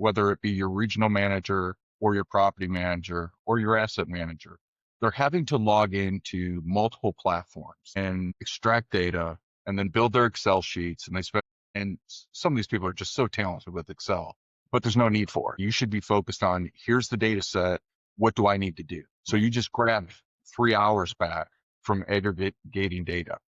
whether it be your regional manager or your property manager or your asset manager, they're having to log into multiple platforms and extract data and then build their Excel sheets. And some of these people are just so talented with Excel, but there's no need for it. You should be focused on, here's the data set. What do I need to do? So you just grab 3 hours back from aggregating data.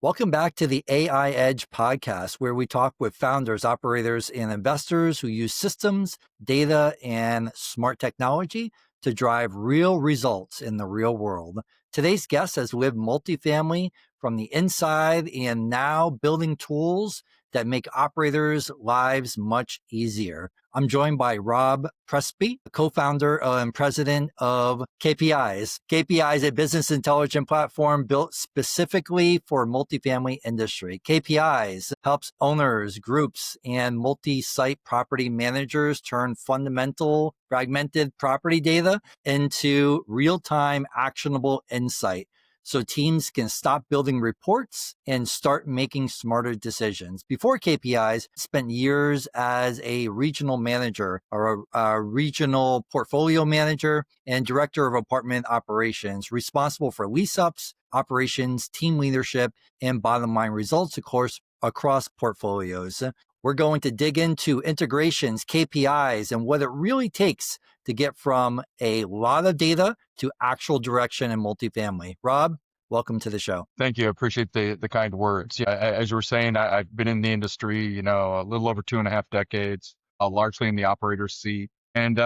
Welcome back to the AI Edge podcast, where we talk with founders, operators, and investors who use systems, data, and smart technology to drive real results in the real world. Today's guest has lived multifamily from the inside and now building tools that make operators' lives much easier. I'm joined by Rob Presbrey, co-founder and president of KPIs. KPIs, a business intelligence platform built specifically for multifamily industry. KPIs helps owners, groups, and multi-site property managers turn fundamental fragmented property data into real-time actionable insight, so teams can stop building reports and start making smarter decisions. Before KPIs, spent years as a regional manager or a regional portfolio manager and director of apartment operations, responsible for lease-ups, operations, team leadership, and bottom line results, of course, across portfolios. We're going to dig into integrations, KPIs, and what it really takes to get from a lot of data to actual direction in multifamily. Rob, welcome to the show. Thank you. I appreciate the kind words. Yeah, as you were saying, I've been in the industry, a little over 2.5 decades, largely in the operator's seat. And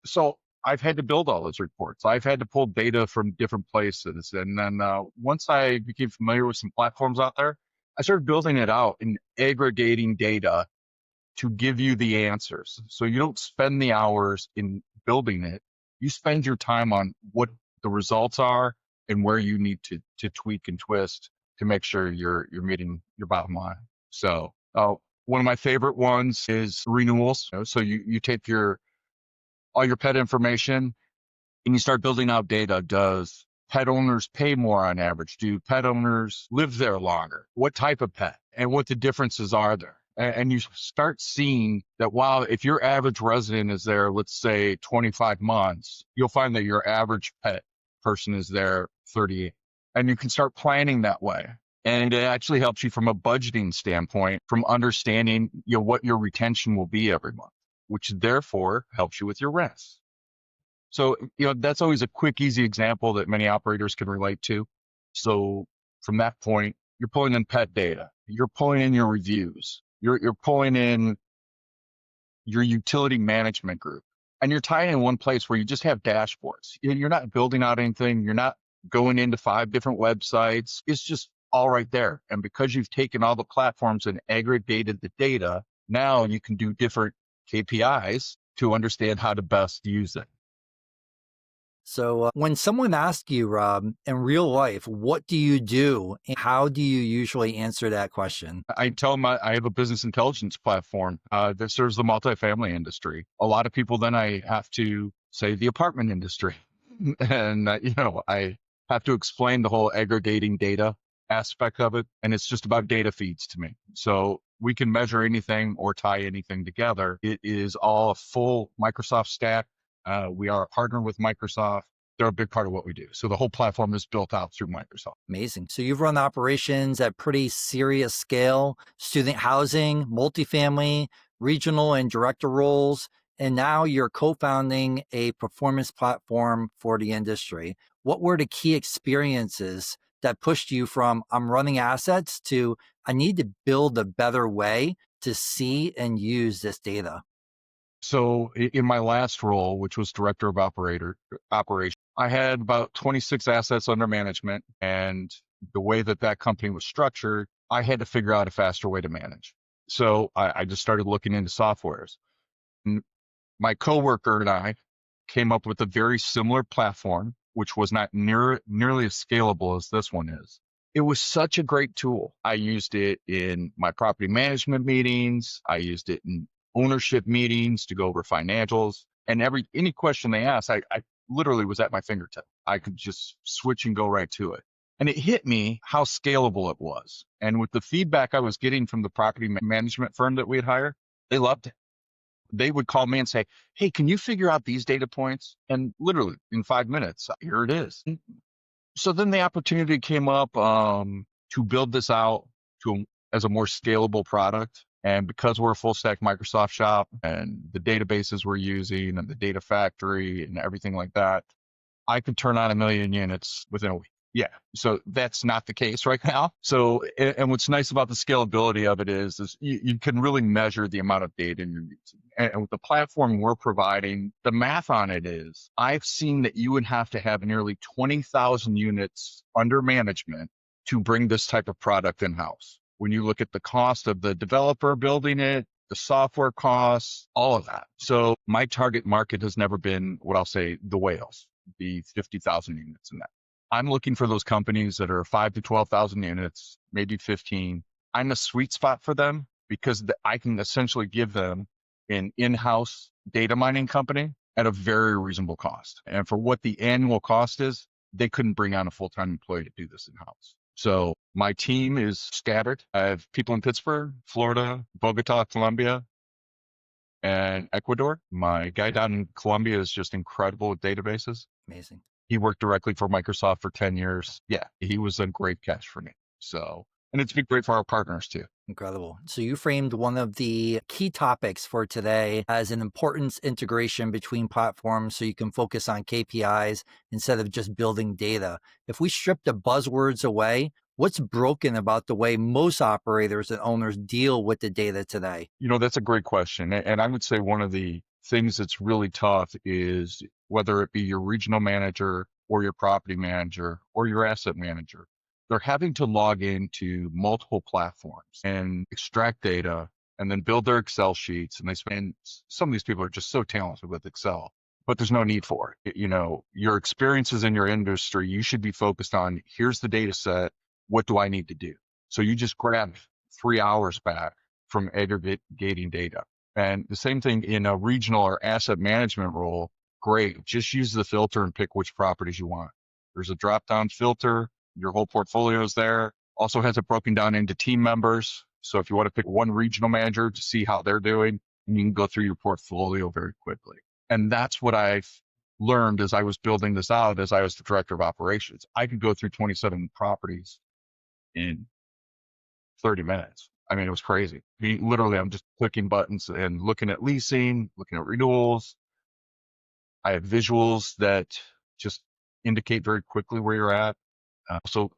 so I've had to build all those reports. I've had to pull data from different places. And then once I became familiar with some platforms out there, I started building it out and aggregating data to give you the answers. So you don't spend the hours in building it. You spend your time on what the results are and where you need to tweak and twist to make sure you're meeting your bottom line. So one of my favorite ones is renewals. So you take all your pet information and you start building out data. Does pet owners pay more on average? Do pet owners live there longer? What type of pet and what the differences are there? And you start seeing that, wow, if your average resident is there, let's say 25 months, you'll find that your average pet person is there 38. And you can start planning that way. And it actually helps you from a budgeting standpoint, from understanding what your retention will be every month, which therefore helps you with your rents. So, that's always a quick, easy example that many operators can relate to. So from that point, you're pulling in pet data, you're pulling in your reviews, you're pulling in your utility management group, and you're tying in one place where you just have dashboards. You're not building out anything. You're not going into 5 different websites. It's just all right there. And because you've taken all the platforms and aggregated the data, now you can do different KPIs to understand how to best use it. So when someone asks you, Rob, in real life, what do you do? And how do you usually answer that question? I tell them I have a business intelligence platform that serves the multifamily industry. A lot of people then I have to say the apartment industry. And, I have to explain the whole aggregating data aspect of it. And it's just about data feeds to me. So we can measure anything or tie anything together. It is all a full Microsoft stack. We are a partner with Microsoft. They're a big part of what we do. So the whole platform is built out through Microsoft. Amazing. So you've run operations at pretty serious scale, student housing, multifamily, regional and director roles, and now you're co-founding a performance platform for the industry. What were the key experiences that pushed you from I'm running assets to I need to build a better way to see and use this data? So in my last role, which was director of operations, I had about 26 assets under management. And the way that company was structured, I had to figure out a faster way to manage. So I just started looking into softwares. My coworker and I came up with a very similar platform, which was not nearly as scalable as this one is. It was such a great tool. I used it in my property management meetings. I used it in ownership meetings to go over financials, and any question they asked, I literally was at my fingertip. I could just switch and go right to it. And it hit me how scalable it was. And with the feedback I was getting from the property management firm that we had hired, they loved it. They would call me and say, hey, can you figure out these data points? And literally in 5 minutes, here it is. So then the opportunity came up to build this out as a more scalable product. And because we're a full stack Microsoft shop and the databases we're using and the data factory and everything like that, I could turn on 1 million units within a week. Yeah. So that's not the case right now. So, and what's nice about the scalability of it is you can really measure the amount of data you're using. And with the platform we're providing, the math on it is I've seen that you would have to have nearly 20,000 units under management to bring this type of product in-house. When you look at the cost of the developer building it, the software costs, all of that. So my target market has never been what I'll say the whales, the 50,000 units in that. I'm looking for those companies that are 5 to 12,000 units, maybe 15. I'm a sweet spot for them because I can essentially give them an in-house data mining company at a very reasonable cost. And for what the annual cost is, they couldn't bring on a full-time employee to do this in-house. So my team is scattered. I have people in Pittsburgh, Florida, Bogota, Colombia, and Ecuador. My guy down in Colombia is just incredible with databases. Amazing. He worked directly for Microsoft for 10 years. Yeah, he was a great catch for me. So, and it's been great for our partners too. Incredible. So you framed one of the key topics for today as an importance integration between platforms so you can focus on KPIs instead of just building data. If we strip the buzzwords away, what's broken about the way most operators and owners deal with the data today? That's a great question. And I would say one of the things that's really tough is whether it be your regional manager or your property manager or your asset manager, they're having to log into multiple platforms and extract data and then build their Excel sheets. And some of these people are just so talented with Excel, but there's no need for it. Your experiences in your industry, you should be focused on, here's the data set. What do I need to do? So you just grab 3 hours back from aggregating data. And the same thing in a regional or asset management role, great. Just use the filter and pick which properties you want. There's a drop-down filter. Your whole portfolio is there. Also has it broken down into team members. So if you want to pick one regional manager to see how they're doing, you can go through your portfolio very quickly. And that's what I've learned as I was building this out, as I was the director of operations. I could go through 27 properties in 30 minutes. I mean, it was crazy. Literally, I'm just clicking buttons and looking at leasing, looking at renewals. I have visuals that just indicate very quickly where you're at. So,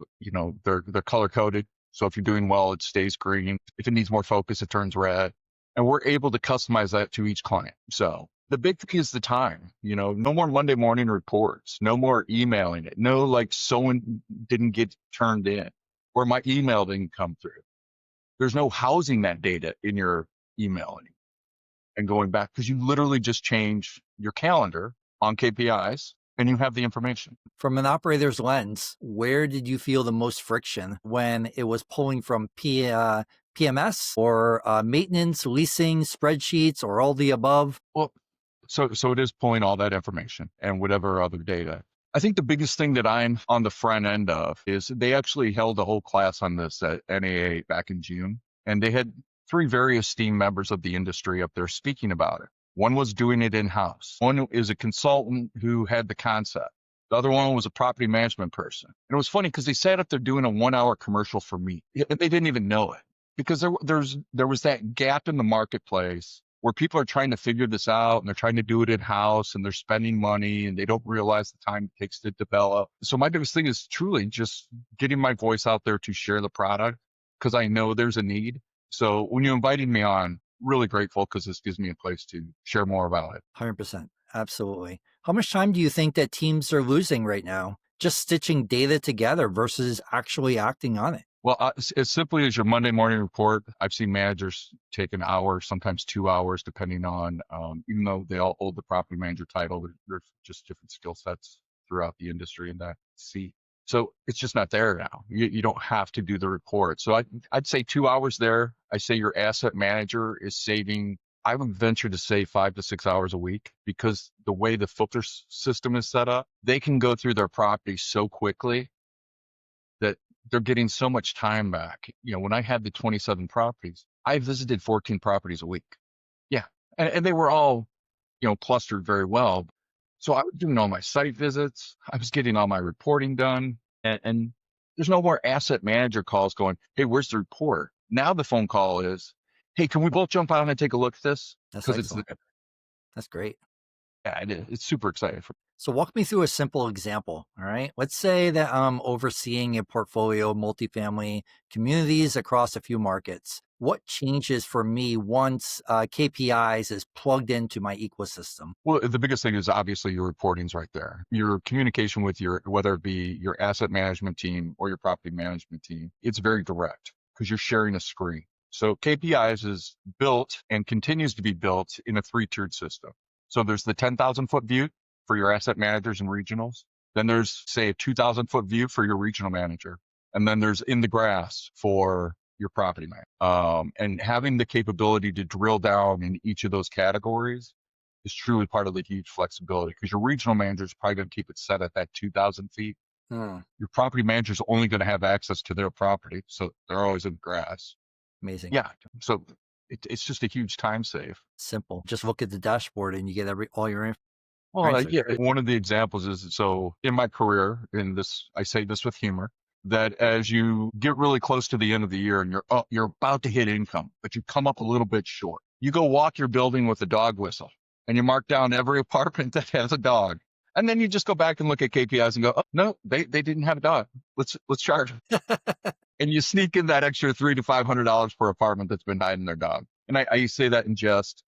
they're color coded. So if you're doing well, it stays green. If it needs more focus, it turns red. And we're able to customize that to each client. So the big thing is the time, no more Monday morning reports, no more emailing it. No, like someone didn't get turned in or my email didn't come through. There's no housing that data in your email and going back because you literally just change your calendar on KPIs and you have the information. From an operator's lens, where did you feel the most friction when it was pulling from PMS or maintenance, leasing, spreadsheets, or all the above? Well, so it is pulling all that information and whatever other data. I think the biggest thing that I'm on the front end of is they actually held a whole class on this at NAA back in June, and they had 3 very esteemed members of the industry up there speaking about it. One was doing it in-house. One is a consultant who had the concept. The other one was a property management person. And it was funny because they sat up there doing a 1-hour commercial for me. They didn't even know it because there was that gap in the marketplace where people are trying to figure this out and they're trying to do it in-house and they're spending money and they don't realize the time it takes to develop. So my biggest thing is truly just getting my voice out there to share the product because I know there's a need. So when you invited me on, really grateful because this gives me a place to share more about it. 100%. Absolutely. How much time do you think that teams are losing right now just stitching data together versus actually acting on it? Well, as simply as your Monday morning report, I've seen managers take an hour, sometimes 2 hours, depending on, even though they all hold the property manager title, there's just different skill sets throughout the industry in that seat. So it's just not there now. You don't have to do the report. So I'd say 2 hours there. I say your asset manager is saving, I would venture to say 5 to 6 hours a week because the way the filter system is set up, they can go through their property so quickly they're getting so much time back. When I had the 27 properties, I visited 14 properties a week. Yeah. And they were all, clustered very well. So I was doing all my site visits. I was getting all my reporting done. And there's no more asset manager calls going, hey, where's the report? Now the phone call is, hey, can we both jump on and take a look at this? That's Because it's excellent. That's great. yeah, it's super exciting. So walk me through a simple example. All right. Let's say that I'm overseeing a portfolio of multifamily communities across a few markets. What changes for me once KPIs is plugged into my ecosystem? Well, the biggest thing is obviously your reporting's right there. Your communication with whether it be your asset management team or your property management team, it's very direct because you're sharing a screen. So KPIs is built and continues to be built in a 3-tiered system. So there's the 10,000-foot view for your asset managers and regionals. Then there's, say, a 2,000-foot view for your regional manager. And then there's in the grass for your property man. And having the capability to drill down in each of those categories is truly part of the huge flexibility because your regional manager is probably going to keep it set at that 2,000 feet. Your property manager is only going to have access to their property. So they're always in the grass. Amazing. Yeah. So it's just a huge time save. Simple. Just look at the dashboard and you get all your info. Well, yeah, one of the examples is, so in my career, I say this with humor, that as you get really close to the end of the year and you're about to hit income, but you come up a little bit short. You go walk your building with a dog whistle and you mark down every apartment that has a dog. And then you just go back and look at KPIs and go, oh, no, they didn't have a dog. Let's charge them. And you sneak in that extra $300 to $500 per apartment that's been hiding their dog. And I say that in jest,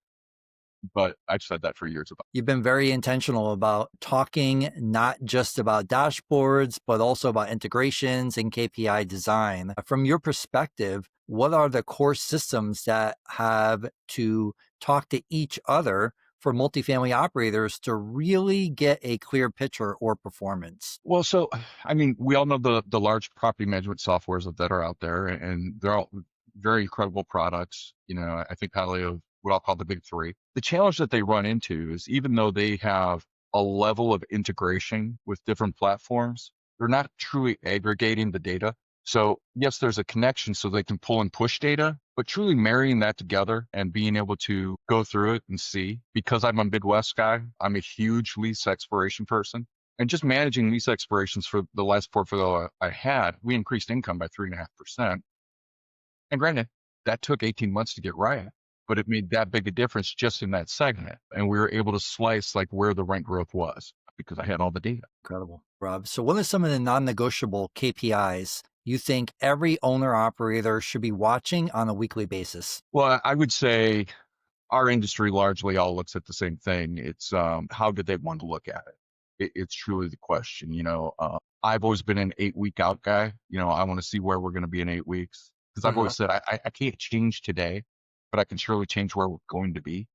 but I've said that for years. You've been very intentional about talking not just about dashboards, but also about integrations and KPI design. From your perspective, what are the core systems that have to talk to each other for multifamily operators to really get a clear picture or performance? Well, so, I mean, we all know the large property management softwares that are out there, and they're all very incredible products. I think highly of what I'll call the big three. The challenge that they run into is even though they have a level of integration with different platforms, they're not truly aggregating the data. So yes, there's a connection so they can pull and push data, but truly marrying that together and being able to go through it and see, because I'm a Midwest guy, I'm a huge lease expiration person. And just managing lease expirations for the last portfolio I had, we increased income by 3.5%. And granted, that took 18 months to get right, but it made that big a difference just in that segment. And we were able to slice like where the rent growth was because I had all the data. Incredible, Rob. So what are some of the non-negotiable KPIs you think every owner operator should be watching on a weekly basis? Well, I would say our industry largely all looks at the same thing. It's how did they want to look at it? It's truly the question. I've always been an 8-week out guy. I want to see where we're going to be in 8 weeks because I've always said I can't change today, but I can surely change where we're going to be.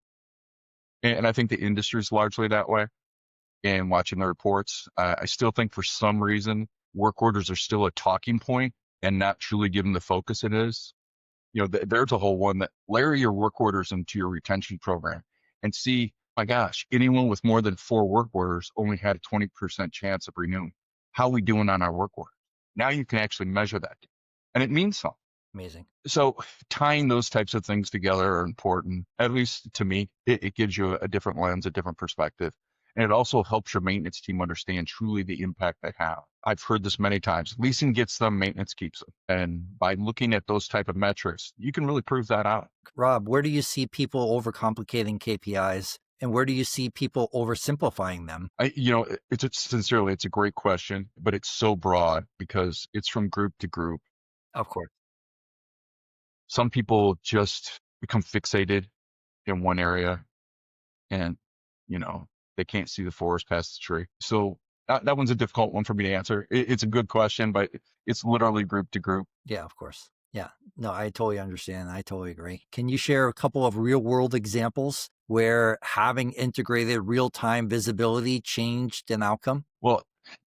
And I think the industry is largely that way. And watching the reports, I still think for some reason work orders are still a talking point and not truly given the focus it is. There's a whole one that layer your work orders into your retention program and see, my gosh, anyone with more than 4 work orders only had a 20% chance of renewing. How are we doing on our work orders? Now you can actually measure that. And it means something. Amazing. So tying those types of things together are important. At least to me, it gives you a different lens, a different perspective. And it also helps your maintenance team understand truly the impact they have. I've heard this many times. Leasing gets them, maintenance keeps them. And by looking at those type of metrics, you can really prove that out. Rob, where do you see people overcomplicating KPIs? And where do you see people oversimplifying them? It's a great question, but it's so broad because it's from group to group. Of course. Some people just become fixated in one area and, they can't see the forest past the tree. So that one's a difficult one for me to answer. It's a good question, but it's literally group to group. Yeah, of course. Yeah. No, I totally understand. I totally agree. Can you share a couple of real world examples where having integrated real-time visibility changed an outcome? Well,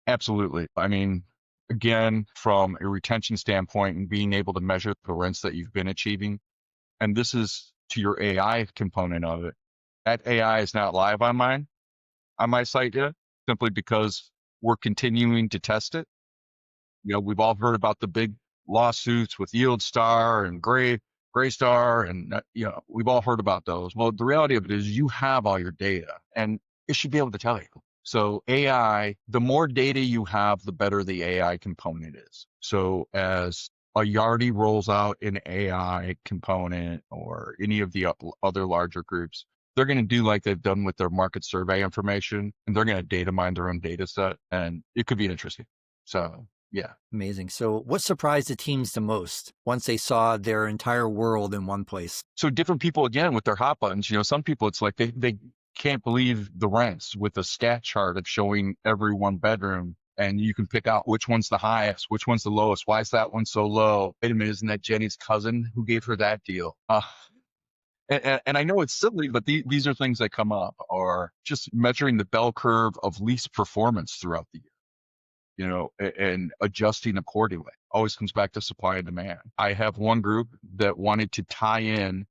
absolutely. I mean, again, from a retention standpoint and being able to measure the rents that you've been achieving, and this is to your AI component of it. That AI is not live on my site yet, simply because we're continuing to test it. We've all heard about the big lawsuits with Yield Star and Graystar, and we've all heard about those. Well, the reality of it is you have all your data, and it should be able to tell you. So AI, the more data you have, the better the AI component is. So as a Yardi rolls out an AI component or any of the other larger groups, they're going to do like they've done with their market survey information, and they're going to data mine their own data set, and it could be interesting. So yeah. Amazing. So what surprised the teams the most once they saw their entire world in one place? So different people, again, with their hot buttons, some people, it's like they can't believe the rents with a stat chart of showing every one bedroom. And you can pick out which one's the highest, which one's the lowest. Why is that one so low? Wait a minute, isn't that Jenny's cousin who gave her that deal? And I know it's silly, but these are things that come up, or just measuring the bell curve of lease performance throughout the year, and adjusting accordingly. Always comes back to supply and demand. I have one group that wanted to tie in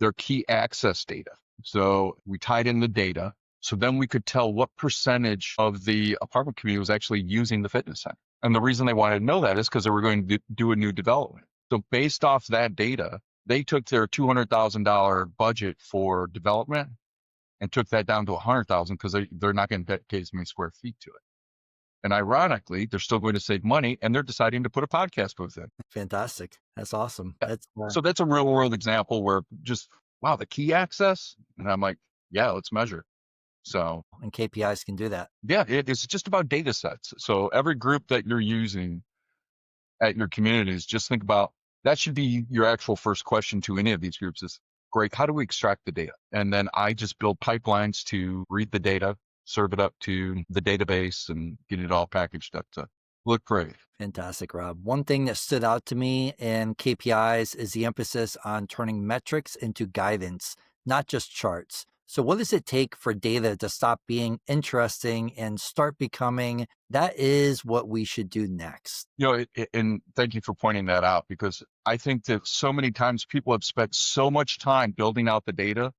their key access data. So we tied in the data. So then we could tell what percentage of the apartment community was actually using the fitness center. And the reason they wanted to know that is because they were going to do a new development. So based off that data, they took their $200,000 budget for development and took that down to $100,000 because they're not going to pay as many square feet to it. And ironically, they're still going to save money, and they're deciding to put a podcast booth in. Fantastic. That's awesome. Yeah. So that's a real world example where just, wow, the key access. And I'm like, yeah, let's measure. So, and KPIs can do that. Yeah, it's just about data sets. So every group that you're using at your communities, just think about that should be your actual first question to any of these groups is, great, how do we extract the data? And then I just build pipelines to read the data, serve it up to the database, and get it all packaged up to look great. Fantastic, Rob. One thing that stood out to me in KPIs is the emphasis on turning metrics into guidance, not just charts. So what does it take for data to stop being interesting and start becoming, that is what we should do next? And thank you for pointing that out, because I think that so many times people have spent so much time building out the data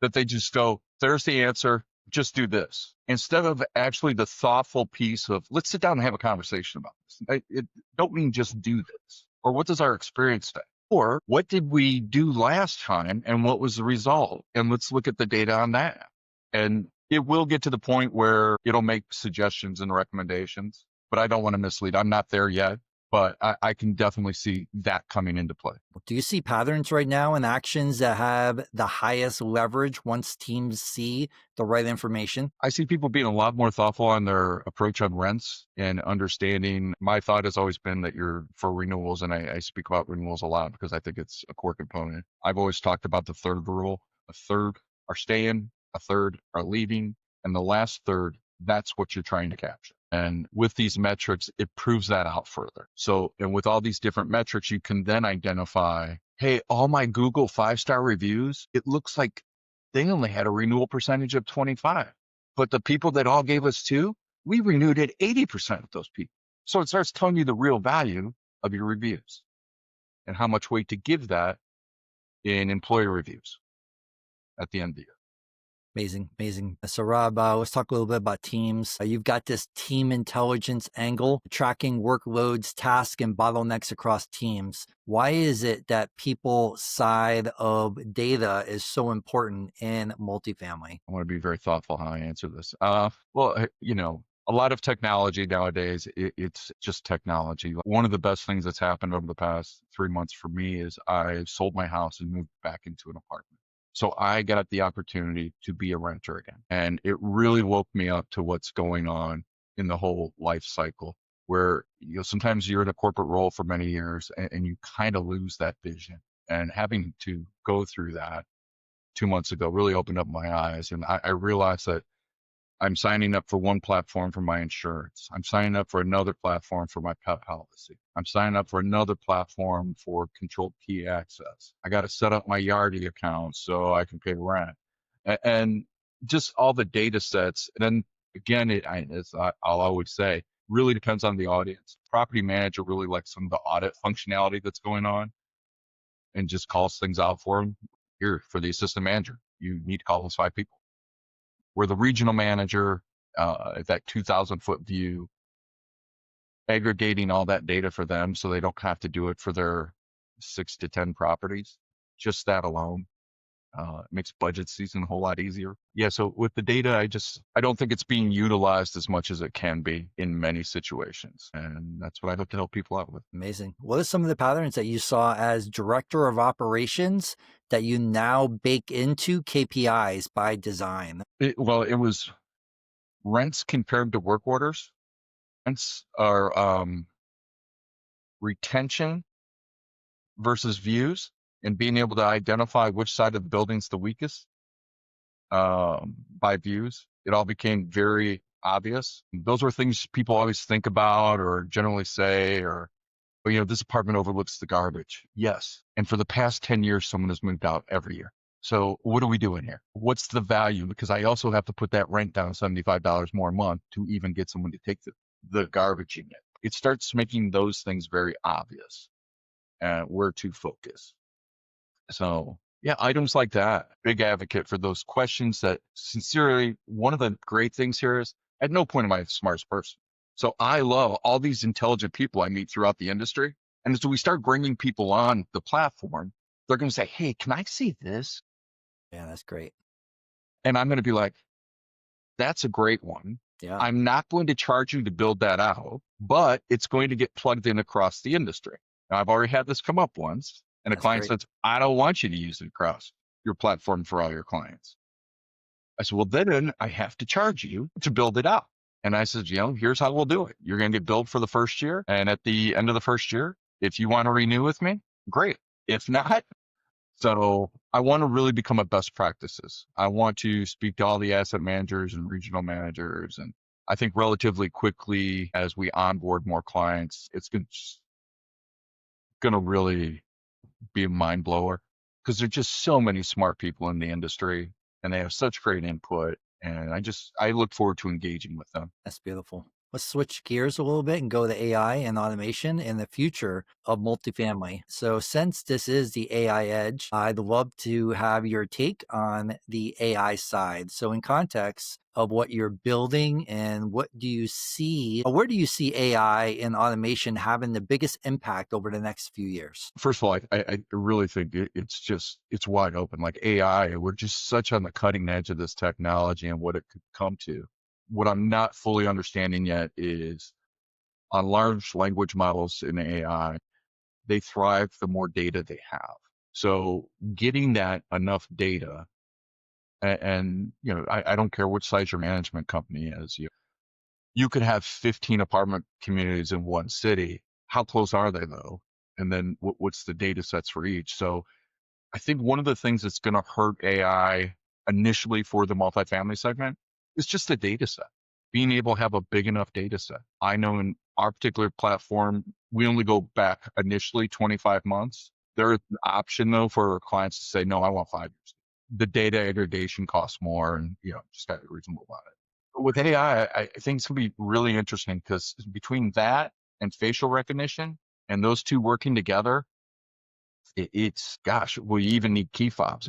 that they just go, there's the answer, just do this. Instead of actually the thoughtful piece of, let's sit down and have a conversation about this. It don't mean just do this. Or what does our experience say? Or what did we do last time and what was the result? And let's look at the data on that. And it will get to the point where it'll make suggestions and recommendations, but I don't want to mislead. I'm not there yet, but I can definitely see that coming into play. Do you see patterns right now in actions that have the highest leverage once teams see the right information? I see people being a lot more thoughtful on their approach on rents and understanding. My thought has always been that you're for renewals, and I speak about renewals a lot because I think it's a core component. I've always talked about the third rule. A third are staying, a third are leaving, and the last third, that's what you're trying to capture. And with these metrics, it proves that out further. So, and with all these different metrics, you can then identify, hey, all my Google 5-star reviews, it looks like they only had a renewal percentage of 25. But the people that all gave us 2, we renewed at 80% of those people. So it starts telling you the real value of your reviews and how much weight to give that in employee reviews at the end of the year. Amazing, amazing. So Rob, let's talk a little bit about teams. You've got this team intelligence angle, tracking workloads, tasks, and bottlenecks across teams. Why is it that people side of data is so important in multifamily? I want to be very thoughtful how I answer this. Well, a lot of technology nowadays, it's just technology. One of the best things that's happened over the past 3 months for me is I sold my house and moved back into an apartment. So I got the opportunity to be a renter again. And it really woke me up to what's going on in the whole life cycle, where sometimes you're in a corporate role for many years and you kind of lose that vision. And having to go through that 2 months ago really opened up my eyes. And I realized that I'm signing up for one platform for my insurance. I'm signing up for another platform for my pet policy. I'm signing up for another platform for controlled key access. I got to set up my Yardi account so I can pay rent, and just all the data sets. And then again, as I'll always say, really depends on the audience. Property manager really likes some of the audit functionality that's going on and just calls things out for them. Here, for the assistant manager, you need to call those 5 people. Where the regional manager, at that 2,000-foot view, aggregating all that data for them so they don't have to do it for their 6 to 10 properties. Just that alone it makes budget season a whole lot easier. Yeah, so with the data, I don't think it's being utilized as much as it can be in many situations. And that's what I hope to help people out with. Amazing. What are some of the patterns that you saw as director of operations that you now bake into KPIs by design? Well, it was rents compared to work orders. Rents are retention versus views, and being able to identify which side of the building's the weakest by views. It all became very obvious. Those were things people always think about or generally say, or, this apartment overlooks the garbage. Yes. And for the past 10 years, someone has moved out every year. So what are we doing here? What's the value? Because I also have to put that rent down $75 more a month to even get someone to take the garbage in it. It starts making those things very obvious and where to focus. So yeah, items like that, big advocate for those questions that sincerely, one of the great things here is at no point am I the smartest person. So I love all these intelligent people I meet throughout the industry. And as we start bringing people on the platform, they're going to say, hey, can I see this? Yeah, that's great. And I'm going to be like, that's a great one. Yeah. I'm not going to charge you to build that out, but it's going to get plugged in across the industry. Now, I've already had this come up once, and a That's client great. says, I don't want you to use it across your platform for all your clients. I said, well, then I have to charge you to build it out. And I said, here's how we'll do it. You're going to get billed for the first year. And at the end of the first year, if you want to renew with me, great. If not, so I want to really become a best practices. I want to speak to all the asset managers and regional managers. And I think relatively quickly as we onboard more clients, it's going to really be a mind blower because there's just so many smart people in the industry and they have such great input. And I look forward to engaging with them. That's beautiful. Let's switch gears a little bit and go to AI and automation and the future of multifamily. So, since this is the AI edge, I'd love to have your take on the AI side. So, in context of what you're building and what do you see, or where do you see AI and automation having the biggest impact over the next few years? First of all, I really think it's wide open. Like AI, we're just such on the cutting edge of this technology and what it could come to. What I'm not fully understanding yet is on large language models in AI, they thrive the more data they have. So getting that enough data, and I don't care which size your management company is, you could have 15 apartment communities in one city. How close are they though? And then what's the data sets for each? So I think one of the things that's going to hurt AI initially for the multifamily segment is just the data set. Being able to have a big enough data set. I know in our particular platform, we only go back initially 25 months. There's an option though for our clients to say, no, I want 5 years. The data aggregation costs more and, just got to be reasonable about it. But with AI, I think it's going to be really interesting because between that and facial recognition and those two working together, gosh, we even need key fobs,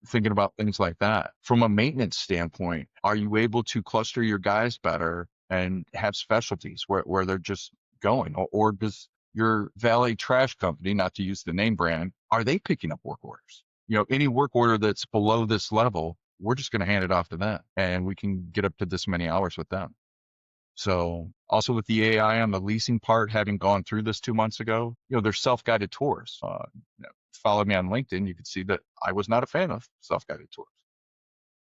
thinking about things like that. From a maintenance standpoint, are you able to cluster your guys better and have specialties where they're just going? Or does your valet trash company, not to use the name brand, are they picking up work orders? Any work order that's below this level, we're just going to hand it off to them and we can get up to this many hours with them. So also with the AI on the leasing part, having gone through this 2 months ago, there's self-guided tours. Follow me on LinkedIn, you can see that I was not a fan of self-guided tours.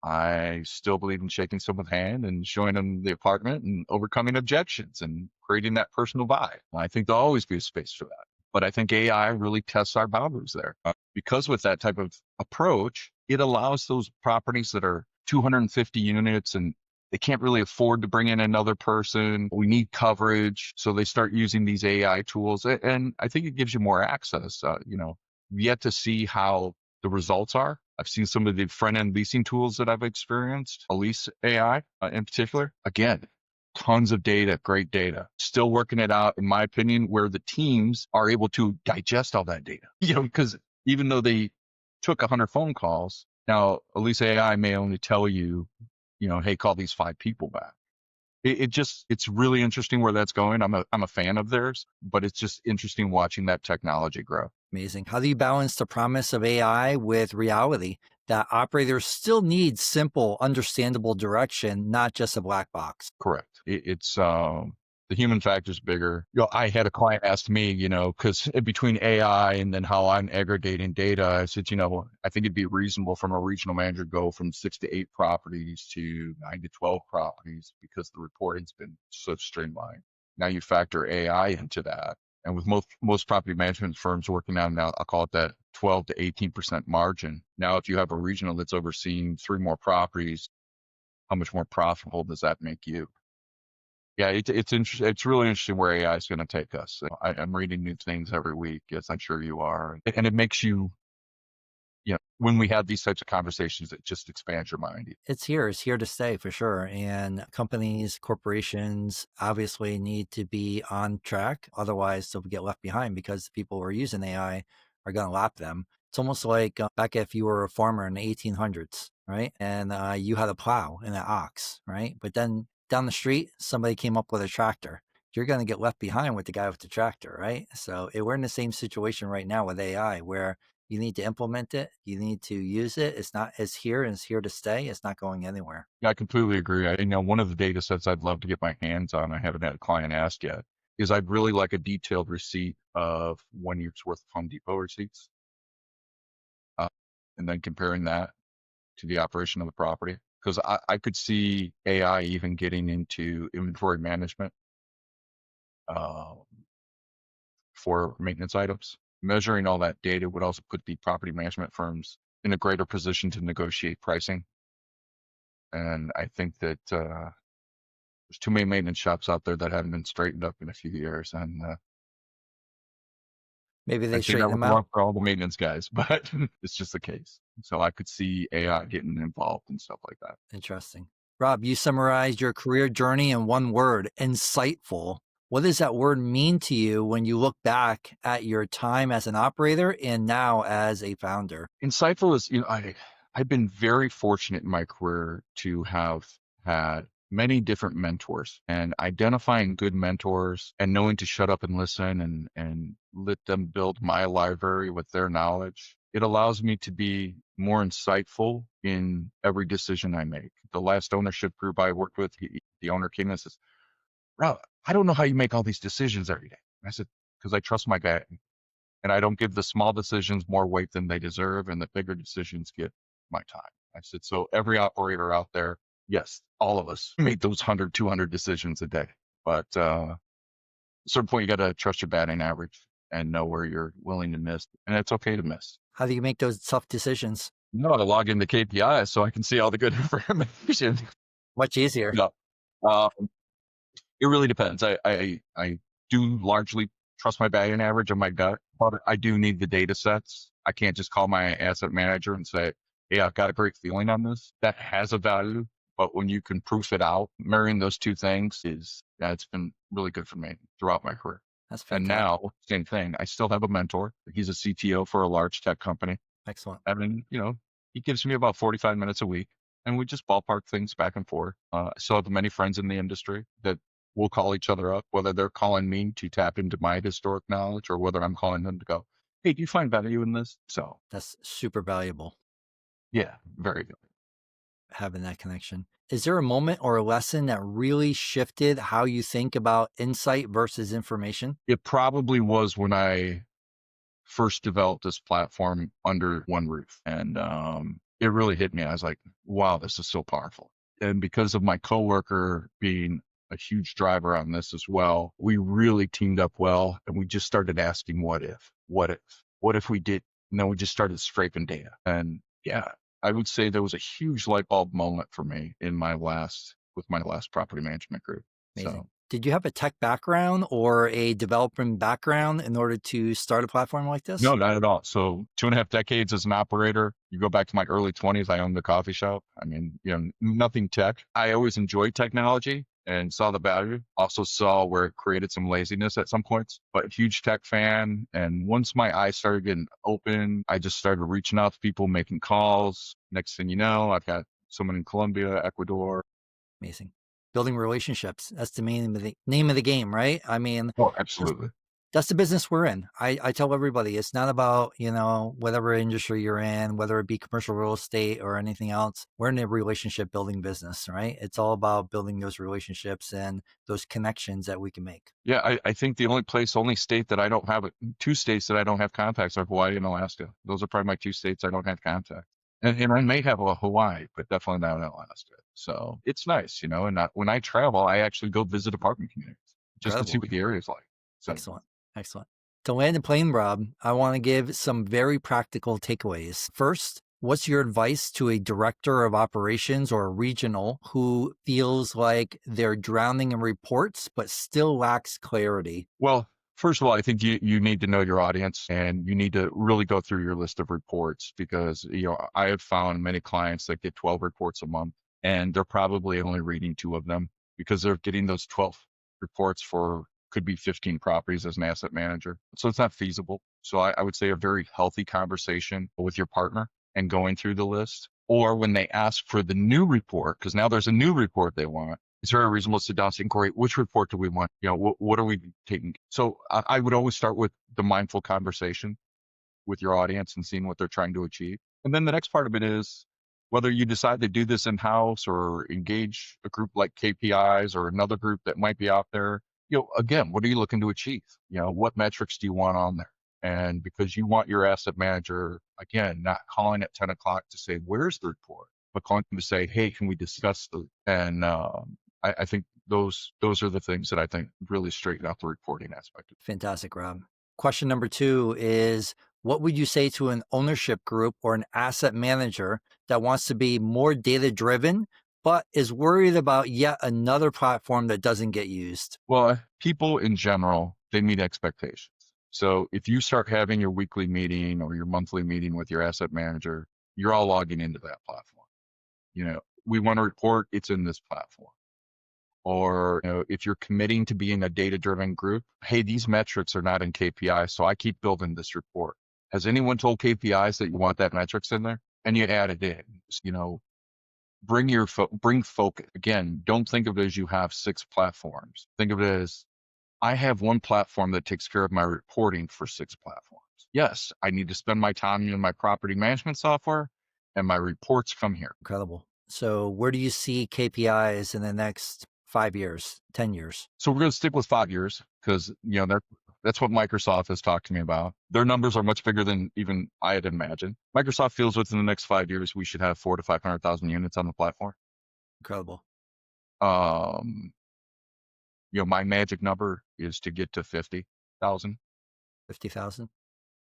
I still believe in shaking someone's hand and showing them the apartment and overcoming objections and creating that personal vibe. I think there'll always be a space for that. But I think AI really tests our boundaries there. Because with that type of approach, it allows those properties that are 250 units and they can't really afford to bring in another person. We need coverage. So they start using these AI tools. And I think it gives you more access. Yet to see how the results are. I've seen some of the front-end leasing tools that I've experienced, Lease AI in particular. Again, tons of data, great data. Still working it out, in my opinion, where the teams are able to digest all that data. Because even though they took 100 phone calls, now Lease AI may only tell you, hey, call these 5 people back. It's really interesting where that's going. I'm a fan of theirs, but it's just interesting watching that technology grow. Amazing. How do you balance the promise of AI with reality that operators still need simple, understandable direction, not just a black box? Correct. It's the human factor is bigger. I had a client ask me, because between AI and then how I'm aggregating data, I said, I think it'd be reasonable from a regional manager to go from 6 to 8 properties to 9 to 12 properties because the reporting's been so streamlined. Now you factor AI into that, and with most property management firms working on now, I'll call it that 12 to 18% margin. Now, if you have a regional that's overseeing 3 more properties, how much more profitable does that make you? Yeah, it's interesting. It's really interesting where AI is going to take us. I'm reading new things every week, as I'm sure you are, and it makes you, when we have these types of conversations, it just expands your mind. It's here to stay for sure. And companies, corporations obviously need to be on track. Otherwise, they'll get left behind because the people who are using AI are going to lap them. It's almost like back if you were a farmer in the 1800s, right? And you had a plow and an ox, right? But then down the street, somebody came up with a tractor. You're going to get left behind with the guy with the tractor, right? So we're in the same situation right now with AI where you need to implement it. You need to use it. It's here and it's here to stay. It's not going anywhere. Yeah, I completely agree. One of the data sets I'd love to get my hands on, I haven't had a client ask yet, is I'd really like a detailed receipt of 1 year's worth of Home Depot receipts, uh, and then comparing that to the operation of the property. Because I could see AI even getting into inventory management uh, for maintenance items. Measuring all that data would also put the property management firms in a greater position to negotiate pricing. And I think that there's too many maintenance shops out there that haven't been straightened up in a few years. And Maybe I they say that straighten with them love out. for all the maintenance guys, but it's just the case. So I could see AI getting involved and stuff like that. Interesting. Rob, you summarized your career journey in one word, insightful. What does that word mean to you when you look back at your time as an operator and now as a founder? Insightful is, I've been very fortunate in my career to have had many different mentors, and identifying good mentors and knowing to shut up and listen and let them build my library with their knowledge. It allows me to be more insightful in every decision I make. The last ownership group I worked with, the owner came in and says, "Rob, I don't know how you make all these decisions every day." I said, "Because I trust my guy, and I don't give the small decisions more weight than they deserve, and the bigger decisions get my time." I said, so every operator out there, yes, all of us make those 100, 200 decisions a day. But at a certain point, you got to trust your batting average and know where you're willing to miss. And it's okay to miss. How do you make those tough decisions? You know how to log into KPIs so I can see all the good information. Much easier. No, um, it really depends. I do largely trust my batting average and my gut, but I do need the data sets. I can't just call my asset manager and say, "Hey, I've got a great feeling on this." That has a value, but when you can proof it out, marrying those two things it's been really good for me throughout my career. That's And fantastic. now, same thing. I still have a mentor. He's a CTO for a large tech company. Excellent. I mean, he gives me about 45 minutes a week, and we just ballpark things back and forth. I still have many friends in the industry that we'll call each other up, whether they're calling me to tap into my historic knowledge or whether I'm calling them to go, "Hey, do you find value in this?" So, That's super valuable, yeah, very good. having that connection. Is there a moment or a lesson that really shifted how you think about insight versus information? It probably was when I first developed this platform under one roof. And it really hit me. I was like, wow, this is so powerful. And because of my coworker being a huge driver on this as well, we really teamed up well. And we just started asking, what if we did? And then we just started scraping data. And yeah, I would say there was a huge light bulb moment for me with my last property management group. Amazing. So Did you have a tech background or a development background in order to start a platform like this? no, not at all. So 2.5 decades as an operator. You go back to my early 20s, I owned a coffee shop. I mean, nothing tech. I always enjoyed technology and saw the value. Also saw where it created some laziness at some points, but huge tech fan. And once my eyes started getting open, I just started reaching out to people, making calls. Next thing you know, I've got someone in Colombia, Ecuador. Amazing. building relationships. That's the name of the game, right? I mean, Oh, that's absolutely. that's the business we're in. I tell everybody it's not about, whatever industry you're in, whether it be commercial real estate or anything else. We're in a relationship building business, right? It's all about building those relationships and those connections that we can make. Yeah, I think the only state that I don't have it, two states that I don't have contacts are Hawaii and Alaska. Those are probably my two states I don't have contacts. And I may have a Hawaii, but definitely not in Alaska. So it's nice, and when I travel, I actually go visit apartment communities just to see Incredible. what the area is like. So, Excellent. Excellent. To land the plane, Rob, I want to give some very practical takeaways. First, what's your advice to a director of operations or a regional who feels like they're drowning in reports but still lacks clarity? well, first of all, I think you need to know your audience and you need to really go through your list of reports because, I have found many clients that get 12 reports a month and they're probably only reading two of them because they're getting those 12 reports for could be 15 properties as an asset manager. So it's not feasible. So I would say a very healthy conversation with your partner and going through the list. Or when they ask for the new report, because now there's a new report they want, it's very reasonable to sit down and say, great, which report do we want? What are we taking? So I would always start with the mindful conversation with your audience and seeing what they're trying to achieve. And then the next part of it is whether you decide to do this in-house or engage a group like KPIs or another group that might be out there. Again, what are you looking to achieve? What metrics do you want on there? And because you want your asset manager, again, not calling at 10 o'clock to say, where's the report? But calling them to say, hey, can we discuss the, and I think those are the things that I think really straighten out the reporting aspect. Fantastic, Rob. Question number 2 is, what would you say to an ownership group or an asset manager that wants to be more data driven, but is worried about yet another platform that doesn't get used? Well, people in general, they meet expectations. So if you start having your weekly meeting or your monthly meeting with your asset manager, you're all logging into that platform. We want to report, it's in this platform. Or if you're committing to being a data-driven group, hey, these metrics are not in KPIs, so I keep building this report. Has anyone told KPIs that you want that metrics in there? And you add it in. Bring focus. Again, don't think of it as you have 6 platforms. Think of it as I have one platform that takes care of my reporting for 6 platforms. Yes, I need to spend my time in my property management software and my reports come here. Incredible. So where do you see KPIs in the next 5 years, 10 years? So we're going to stick with 5 years because, that's what Microsoft has talked to me about. Their numbers are much bigger than even I had imagined. Microsoft feels within the next 5 years, we should have 400,000 to 500,000 units on the platform. Incredible. Um, my magic number is to get to 50,000. 50,000?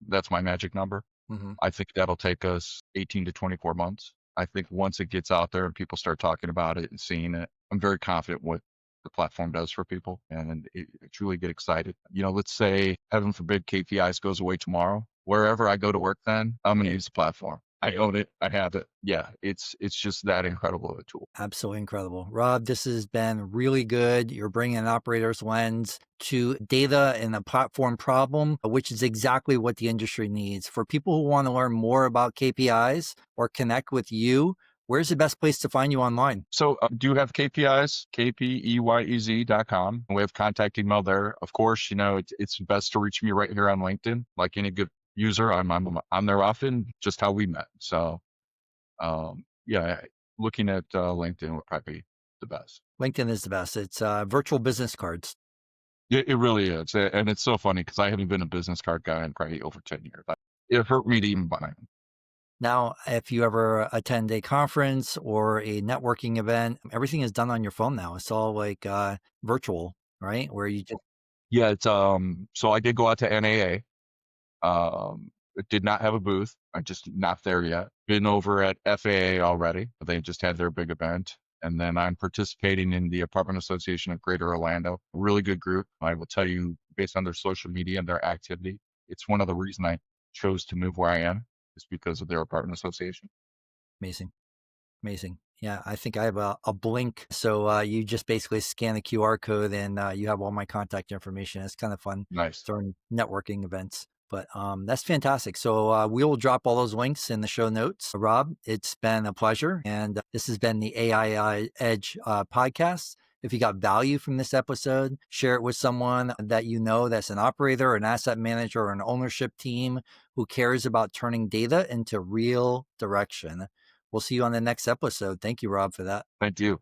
That's my magic number. Mm-hmm. I think that'll take us 18 to 24 months. I think once it gets out there and people start talking about it and seeing it, I'm very confident what the platform does for people and it truly get excited. Let's say, heaven forbid, KPIs goes away tomorrow. Wherever I go to work then, I'm going to use the platform. I own it. I have it. Yeah, it's just that incredible of a tool. Absolutely incredible. Rob, this has been really good. You're bringing an operator's lens to data and a platform problem, which is exactly what the industry needs. For people who want to learn more about KPIs or connect with you, where's the best place to find you online? So do you have KPIs, kpeyez.com. We have contact email there. Of course, it's best to reach me right here on LinkedIn. Like any good user, I'm there often, just how we met. So yeah, looking at LinkedIn would probably be the best. LinkedIn is the best. It's virtual business cards. It really is. And it's so funny because I haven't been a business card guy in probably over 10 years. It hurt me to even buy them. Now, if you ever attend a conference or a networking event, everything is done on your phone now. It's all like virtual, right? Where you just Yeah, it's so I did go out to NAA. It did not have a booth. I'm just not there yet. Been over at FAA already. They just had their big event. And then I'm participating in the Apartment Association of Greater Orlando. A really good group. I will tell you, based on their social media and their activity, it's one of the reasons I chose to move where I am is because of their apartment association. amazing. Amazing. Yeah, I think I have a Blink. So you just basically scan a QR code and you have all my contact information. It's kind of fun Nice. during networking events. But that's fantastic. So we will drop all those links in the show notes. Rob, it's been a pleasure. And this has been the AI Edge podcast. If you got value from this episode, share it with someone that you know that's an operator, an asset manager, or an ownership team who cares about turning data into real direction. We'll see you on the next episode. Thank you, Rob, for that. Thank you.